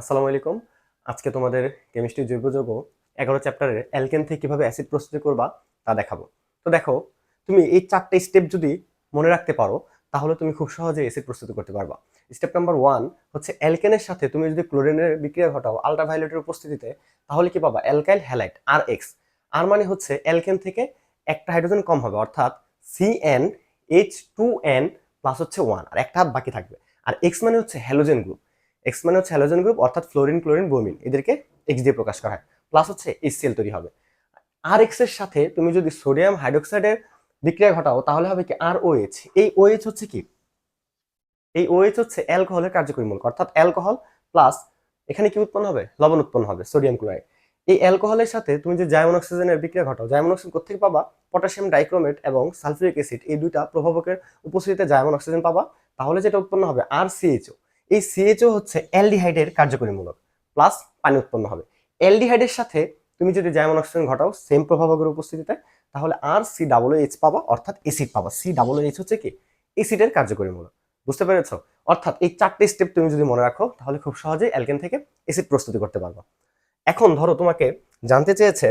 আসসালামু আলাইকুম। আজকে তোমাদের কেমিস্ট্রি জৈব যৌগ 11 চ্যাপ্টারের অ্যালকেন থেকে কিভাবে অ্যাসিড প্রস্তুত করবা তা দেখাবো। তো দেখো, তুমি এই 4টা স্টেপ যদি মনে রাখতে পারো তাহলে তুমি খুব সহজে অ্যাসিড প্রস্তুত করতে পারবা। স্টেপ নাম্বার 1 হচ্ছে অ্যালকেনের সাথে তুমি যদি ক্লোরিনের বিক্রিয়া ঘটাও আল্ট্রাভায়োলেটের উপস্থিতিতে, তাহলে কি পাবা? অ্যালকাইল হ্যালাইড আর এক্স। আর মানে হচ্ছে অ্যালকেন থেকে একটা হাইড্রোজেন কম হবে, অর্থাৎ CnH2n প্লাস হচ্ছে 1 আর একটা হাত বাকি থাকবে। আর এক্স মানে হচ্ছে হ্যালোজেন গ্রুপ। এক্স মানে হচ্ছে হ্যালোজেন গ্রুপ, অর্থাৎ ফ্লোরিন ক্লোরিন ব্রোমিন, এদেরকে এক্স দিয়ে প্রকাশ করা হয়। প্লাস হচ্ছে HCl তৈরি হবে। আর এক্স এর সাথে তুমি যদি সোডিয়াম হাইড্রোক্সাইডের বিক্রিয়া ঘটাও তাহলে হবে কি? আর OH। এই OH হচ্ছে কি? এই OH হচ্ছে অ্যালকোহলের কার্যকরী মূলক, অর্থাৎ অ্যালকোহল প্লাস এখানে কি উৎপন্ন হবে? লবণ উৎপন্ন হবে, সোডিয়াম ক্লোরাইড। এই অ্যালকোহলের সাথে তুমি যে জাইমন অক্সিজেনের বিক্রিয়া ঘটাও, জাইমন অক্সিজেন কোথেকে পাবা? পটাশিয়াম ডাইক্রোমেট এবং সালফিউরিক অ্যাসিড, এই দুইটা প্রভাবকের উপস্থিতিতে জাইমন অক্সিজেন পাবা। তাহলে যেটা উৎপন্ন হবে আর CHO। এই CHO হচ্ছে অ্যালডিহাইডের কার্যকরী মূলক, প্লাস পানি উৎপন্ন হবে। অ্যালডিহাইডের সাথে তুমি যদি জাইমন অক্সিজেন ঘটাও সেম প্রভাবকের উপস্থিতিতে, তাহলে আর COOH পাবা, অর্থাৎ অ্যাসিড পাবা। COOH হচ্ছে কি? অ্যাসিডের কার্যকরী মূলক। বুঝতে পেরেছো? অর্থাৎ এই 4টে স্টেপ তুমি যদি মনে রাখো তাহলে খুব সহজেই অ্যালকেন থেকে অ্যাসিড প্রস্তুতি করতে পারবা। এখন ধরো তোমাকে জানতে চেয়েছে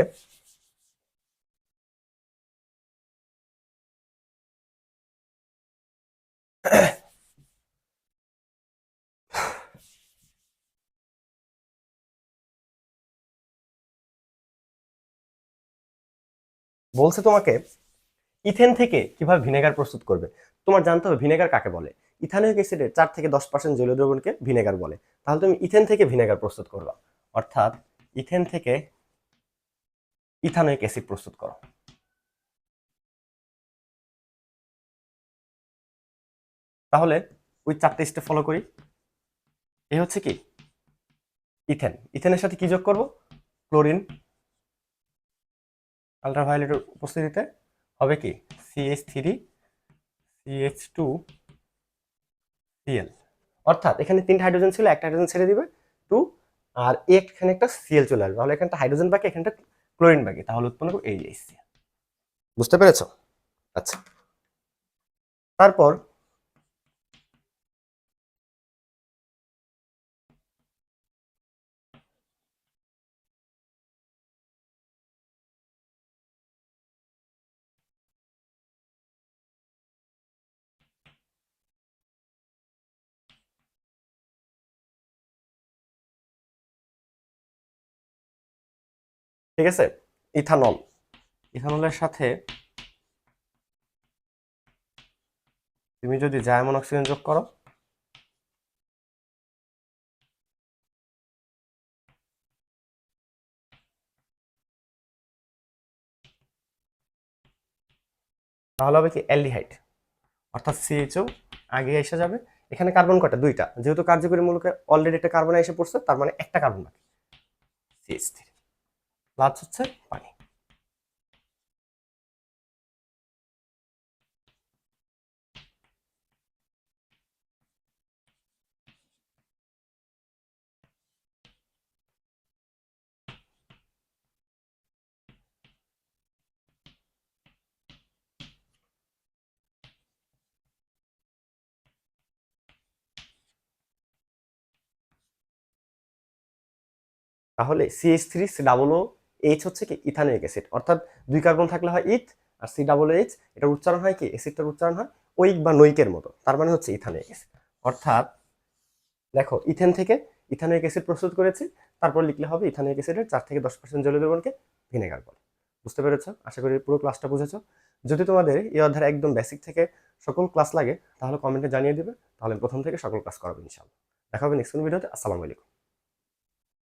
বলছে তোমাকে ইথেন থেকে কিভাবে ভিনেগার প্রস্তুত করবে। তোমার জানতে হবে ভিনেগার কাকে বলে। ইথানোয়িক অ্যাসিডের 4 থেকে 10% জলীয় দ্রবণকে ভিনেগার বলে। তাহলে তুমি ইথেন থেকে ভিনেগার প্রস্তুত করবা, অর্থাৎ ইথেন থেকে ইথানোয়িক অ্যাসিড প্রস্তুত করো। তাহলে ওই 4টে স্টেপ ফলো করি। এই হচ্ছে কি? ইথেন। ইথেনের সাথে কি যোগ করব? ক্লোরিন আল্ট্রাভায়োলেটের উপস্থিতিতে হবে কি? CH3CH2Cl। অর্থাৎ এখানে 3টা হাইড্রোজেন ছিল, একটা হাইড্রোজেন ছেড়ে দিবে 2, আর এখানে একটা Cl চলে আসবে। তাহলে এখানটা হাইড্রোজেন বাকি, এখানটা ক্লোরিন বাকি, তাহলে উৎপন্ন করবে এই HCl। বুঝতে পেরেছো? আচ্ছা, তারপর ঠিক আছে, ইথানল। ইথানলের সাথে তুমি যদি জাইমন অক্সিজেন যোগ করো, তাহলে হবে কি? অ্যালডিহাইড, অর্থাৎ CHO আগে এসে যাবে। এখানে কার্বন কয়টা? 2টা। যেহেতু কার্যকরী মূলকে অলরেডি একটা কার্বন এসে পড়ছে, তার মানে একটা কার্বন বাকি, CH3 প্লাস হচ্ছে পানি। তাহলে CH3COOH হচ্ছে কি? ইথানোয়িক অ্যাসিড, অর্থাৎ 2 কার্বন থাকলে হয় ইথ, আর COOH এটার উচ্চারণ হয় কি? অ্যাসিডটার উচ্চারণ হয় ওইক বা নৈকের মতো, তার মানে হচ্ছে ইথানোয়িক অ্যাসিড। অর্থাৎ দেখো, ইথেন থেকে ইথানোয়িক অ্যাসিড প্রস্তুত করেছি, তারপর লিখলে হবে ইথানোয়িক অ্যাসিডের 4 থেকে 10% জলীয় দ্রবণকে ভিনেগার বলে। বুঝতে পেরেছো? আশা করি পুরো ক্লাসটা বুঝেছো। যদি তোমাদের এই অধ্যায় একদম বেসিক থেকে সকল ক্লাস লাগে তাহলে কমেন্টে জানিয়ে দিবে, তাহলে প্রথম থেকে সকল ক্লাস করাবো ইনশাআল্লাহ। দেখা হবে নেক্সট ভিডিওতে। আসসালামু আলাইকুম।